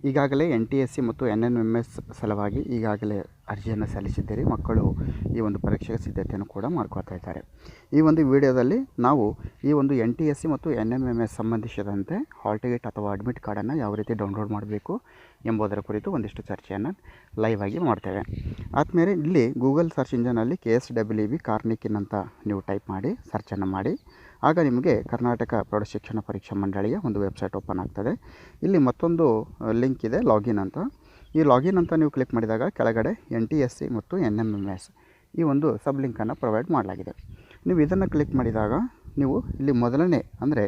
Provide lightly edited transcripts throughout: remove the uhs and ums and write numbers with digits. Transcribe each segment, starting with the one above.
ಈಗಾಗಲೇ NTSC ಮತ್ತು NNMS ಸಲುವಾಗಿ ಈಗಾಗಲೇ ಅರ್ಜಿಯನ್ನು ಸಲ್ಲಿಸಿದ್ದೀರಿ. ಮಕ್ಕಳು ಈ ಒಂದು ಪರೀಕ್ಷೆಗೆ ಸಿದ್ಧತೆಯನ್ನು ಕೂಡ ಮಾಡ್ಕೊಳ್ತಾ ಇದ್ದಾರೆ. ಈ ಒಂದು ವಿಡಿಯೋದಲ್ಲಿ ನಾವು ಈ ಒಂದು NTSC ಮತ್ತು NNMS ಸಂಬಂಧಿಸಿದಂತೆ ಹಾಲ್ ಟಿಕೆಟ್ ಅಥವಾ ಅಡ್ಮಿಟ್ ಕಾರ್ಡನ್ನು ಯಾವ ರೀತಿ ಡೌನ್ಲೋಡ್ ಮಾಡಬೇಕು ಎಂಬುದರ ಕುರಿತು ಒಂದಿಷ್ಟು ಚರ್ಚೆಯನ್ನು ಲೈವ್ ಆಗಿ ಮಾಡ್ತೇವೆ. ಆದಮೇಲೆ ಇಲ್ಲಿ ಗೂಗಲ್ ಸರ್ಚ್ ಇಂಜನಲ್ಲಿ KSWB ಕಾರ್ನಿಕಿನ್ ಅಂತ ನೀವು ಟೈಪ್ ಮಾಡಿ ಸರ್ಚನ್ನು ಮಾಡಿ. ಆಗ ನಿಮಗೆ ಕರ್ನಾಟಕ ಪ್ರೌಢಶಿಕ್ಷಣ ಪರೀಕ್ಷಾ ಮಂಡಳಿಯ ಒಂದು ವೆಬ್ಸೈಟ್ ಓಪನ್ ಆಗ್ತದೆ. ಇಲ್ಲಿ ಮತ್ತೊಂದು ಲಿಂಕ್ ಇದೆ, ಲಾಗಿನ್ ಅಂತ. ಈ ಲಾಗಿನ್ ಅಂತ ನೀವು ಕ್ಲಿಕ್ ಮಾಡಿದಾಗ ಕೆಳಗಡೆ NTSC ಮತ್ತು NNMS ಈ ಒಂದು ಸಬ್ ಲಿಂಕನ್ನು ಪ್ರೊವೈಡ್ ಮಾಡಲಾಗಿದೆ. ನೀವು ಇದನ್ನು ಕ್ಲಿಕ್ ಮಾಡಿದಾಗ ನೀವು ಇಲ್ಲಿ ಮೊದಲನೇ ಅಂದರೆ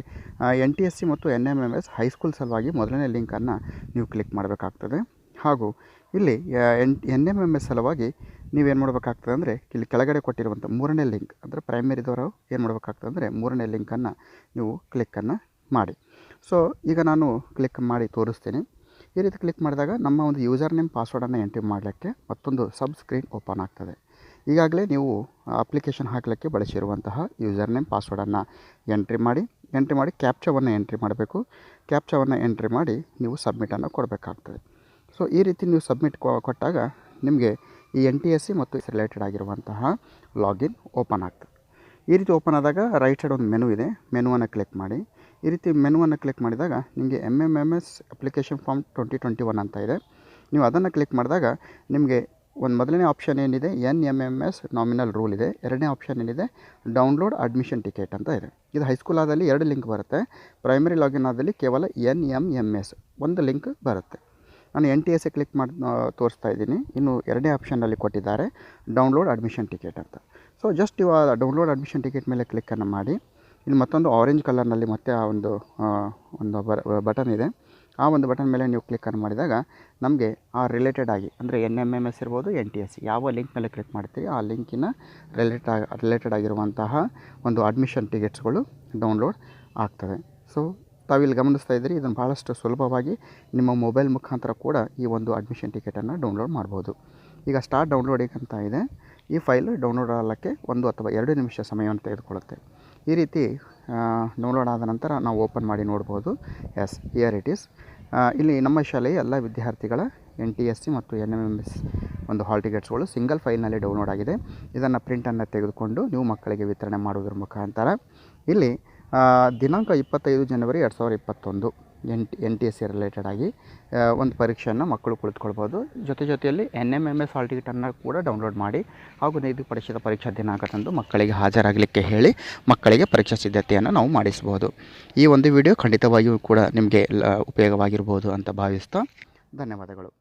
NTSC ಮತ್ತು NNMS ಹೈಸ್ಕೂಲ್ ಸಲುವಾಗಿ ಮೊದಲನೇ ಲಿಂಕನ್ನು ನೀವು ಕ್ಲಿಕ್ ಮಾಡಬೇಕಾಗ್ತದೆ. ಹಾಗೂ ಇಲ್ಲಿ NNMS ಸಲುವಾಗಿ ನೀವೇನು ಮಾಡಬೇಕಾಗ್ತದೆ ಅಂದರೆ ಇಲ್ಲಿ ಕೆಳಗಡೆ ಕೊಟ್ಟಿರುವಂಥ ಮೂರನೇ ಲಿಂಕ್ ಅಂದರೆ ಪ್ರೈಮರಿದವರು ಏನು ಮಾಡಬೇಕಾಗ್ತದೆ ಅಂದರೆ ಮೂರನೇ ಲಿಂಕನ್ನು ನೀವು ಕ್ಲಿಕ್ಕನ್ನು ಮಾಡಿ. ಸೊ ಈಗ ನಾನು ಕ್ಲಿಕ್ ಮಾಡಿ ತೋರಿಸ್ತೀನಿ. ಈ ರೀತಿ ಕ್ಲಿಕ್ ಮಾಡಿದಾಗ ನಮ್ಮ ಒಂದು ಯೂಸರ್ ನೇಮ್ ಪಾಸ್ವರ್ಡನ್ನು ಎಂಟ್ರಿ ಮಾಡಲಿಕ್ಕೆ ಮತ್ತೊಂದು ಸಬ್ ಸ್ಕ್ರೀನ್ ಓಪನ್ ಆಗ್ತದೆ. ಈಗಾಗಲೇ ನೀವು ಅಪ್ಲಿಕೇಶನ್ ಹಾಕಲಿಕ್ಕೆ ಬಳಸಿರುವಂತಹ ಯೂಸರ್ ನೇಮ್ ಪಾಸ್ವರ್ಡನ್ನು ಎಂಟ್ರಿ ಮಾಡಿ ಕ್ಯಾಪ್ಚಾವನ್ನು ಎಂಟ್ರಿ ಮಾಡಬೇಕು. ಕ್ಯಾಪ್ಚಾವನ್ನು ಎಂಟ್ರಿ ಮಾಡಿ ನೀವು ಸಬ್ಮಿಟನ್ನು ಕೊಡಬೇಕಾಗ್ತದೆ. ಸೊ ಈ ರೀತಿ ನೀವು ಸಬ್ಮಿಟ್ ಕೊಟ್ಟಾಗ ನಿಮಗೆ ಈ NTSC ಮತ್ತು ರಿಲೇಟೆಡ್ ಆಗಿರುವಂತಹ ಲಾಗಿನ್ ಓಪನ್ ಆಗ್ತದೆ. ಈ ರೀತಿ ಓಪನ್ ಆದಾಗ ರೈಟ್ ಸೈಡ್ ಒಂದು ಮೆನು ಇದೆ, ಮೆನುವನ್ನು ಕ್ಲಿಕ್ ಮಾಡಿ. ಈ ರೀತಿ ಮೆನುವನ್ನು ಕ್ಲಿಕ್ ಮಾಡಿದಾಗ ನಿಮಗೆ MMMS ಅಪ್ಲಿಕೇಶನ್ ಫಾರ್ಮ್ 2021 ಅಂತ ಇದೆ. ನೀವು ಅದನ್ನು ಕ್ಲಿಕ್ ಮಾಡಿದಾಗ ನಿಮಗೆ ಒಂದು ಮೊದಲನೇ ಆಪ್ಷನ್ ಏನಿದೆ NMMS ನಾಮಿನಲ್ ರೂಲ್ ಇದೆ. ಎರಡನೇ ಆಪ್ಷನ್ ಏನಿದೆ ಡೌನ್ಲೋಡ್ ಅಡ್ಮಿಷನ್ ಟಿಕೆಟ್ ಅಂತ ಇದೆ. ಇದು ಹೈಸ್ಕೂಲ್ ಆದಲ್ಲಿ 2 ಲಿಂಕ್ ಬರುತ್ತೆ. ಪ್ರೈಮರಿ ಲಾಗಿನ್ ಆದಲ್ಲಿ ಕೇವಲ NMMS ಒಂದು ಲಿಂಕ್ ಬರುತ್ತೆ. ನಾನು NTSC ಕ್ಲಿಕ್ ಮಾಡಿ ತೋರಿಸ್ತಾ ಇದ್ದೀನಿ. ಇನ್ನು ಎರಡನೇ ಆಪ್ಷನ್ನಲ್ಲಿ ಕೊಟ್ಟಿದ್ದಾರೆ ಡೌನ್ಲೋಡ್ ಅಡ್ಮಿಷನ್ ಟಿಕೆಟ್ ಅಂತ. ಸೊ ಜಸ್ಟ್ ಇವಾಗ ಡೌನ್ಲೋಡ್ ಅಡ್ಮಿಷನ್ ಟಿಕೆಟ್ ಮೇಲೆ ಕ್ಲಿಕ್ಕನ್ನು ಮಾಡಿ. ಇಲ್ಲಿ ಮತ್ತೊಂದು ಆರೆಂಜ್ ಕಲರ್ನಲ್ಲಿ ಮತ್ತೆ ಆ ಒಂದು ಬಟನ್ ಇದೆ. ಆ ಒಂದು ಬಟನ್ ಮೇಲೆ ನೀವು ಕ್ಲಿಕ್ಕನ್ನು ಮಾಡಿದಾಗ ನಮಗೆ ಆ ರಿಲೇಟೆಡ್ ಆಗಿ ಅಂದರೆ NMMS ಇರ್ಬೋದು NTSC ಯಾವ ಲಿಂಕ್ ಮೇಲೆ ಕ್ಲಿಕ್ ಮಾಡ್ತೀರಿ ಆ ಲಿಂಕಿನ ರಿಲೇಟೆಡ್ ಆಗಿರುವಂತಹ ಒಂದು ಅಡ್ಮಿಷನ್ ಟಿಕೆಟ್ಸ್ಗಳು ಡೌನ್ಲೋಡ್ ಆಗ್ತವೆ. ಸೊ ತಾವಿಲ್ಲಿ ಗಮನಿಸ್ತಾ ಇದ್ದೀರಿ, ಇದನ್ನು ಭಾಳಷ್ಟು ಸುಲಭವಾಗಿ ನಿಮ್ಮ ಮೊಬೈಲ್ ಮುಖಾಂತರ ಕೂಡ ಈ ಒಂದು ಅಡ್ಮಿಷನ್ ಟಿಕೆಟನ್ನು ಡೌನ್ಲೋಡ್ ಮಾಡ್ಬೋದು. ಈಗ ಸ್ಟಾರ್ಟ್ ಡೌನ್ಲೋಡಿಂಗ್ ಅಂತ ಇದೆ. ಈ ಫೈಲ್ ಡೌನ್ಲೋಡ್ ಆಗಲಿಕ್ಕೆ 1 ಅಥವಾ 2 ನಿಮಿಷ ಸಮಯವನ್ನು ತೆಗೆದುಕೊಳ್ಳುತ್ತೆ. ಈ ರೀತಿ ಡೌನ್ಲೋಡ್ ಆದ ನಂತರ ನಾವು ಓಪನ್ ಮಾಡಿ ನೋಡ್ಬೋದು. Yes, here it is. ಇಲ್ಲಿ ನಮ್ಮ ಶಾಲೆಯ ಎಲ್ಲ ವಿದ್ಯಾರ್ಥಿಗಳ NTSC ಮತ್ತು NMMS ಒಂದು ಹಾಲ್ ಟಿಕೆಟ್ಸ್ಗಳು ಸಿಂಗಲ್ ಫೈಲ್ನಲ್ಲಿ ಡೌನ್ಲೋಡ್ ಆಗಿದೆ. ಇದನ್ನು ಪ್ರಿಂಟನ್ನು ತೆಗೆದುಕೊಂಡು ನೀವು ಮಕ್ಕಳಿಗೆ ವಿತರಣೆ ಮಾಡುವುದರ ಮುಖಾಂತರ ಇಲ್ಲಿ ದಿನಾಂಕ 25 ಜನವರಿ 2021 NTSC ರಿಲೇಟೆಡ್ ಆಗಿ ಒಂದು ಪರೀಕ್ಷೆಯನ್ನು ಮಕ್ಕಳು ಕುಳಿತುಕೊಳ್ಬೋದು. ಜೊತೆಯಲ್ಲಿ NMMS ಹಾಲ್ ಟಿಕೆಟನ್ನು ಕೂಡ ಡೌನ್ಲೋಡ್ ಮಾಡಿ ಹಾಗೂ ನಿಗದಿಪಡಿಸಿದ ಪರೀಕ್ಷಾ ದಿನಾಂಕದಂದು ಮಕ್ಕಳಿಗೆ ಹಾಜರಾಗಲಿಕ್ಕೆ ಹೇಳಿ ಮಕ್ಕಳಿಗೆ ಪರೀಕ್ಷಾ ಸಿದ್ಧತೆಯನ್ನು ನಾವು ಮಾಡಿಸ್ಬೋದು. ಈ ಒಂದು ವಿಡಿಯೋ ಖಂಡಿತವಾಗಿಯೂ ಕೂಡ ನಿಮಗೆ ಉಪಯೋಗವಾಗಿರ್ಬೋದು ಅಂತ ಭಾವಿಸ್ತಾ ಧನ್ಯವಾದಗಳು.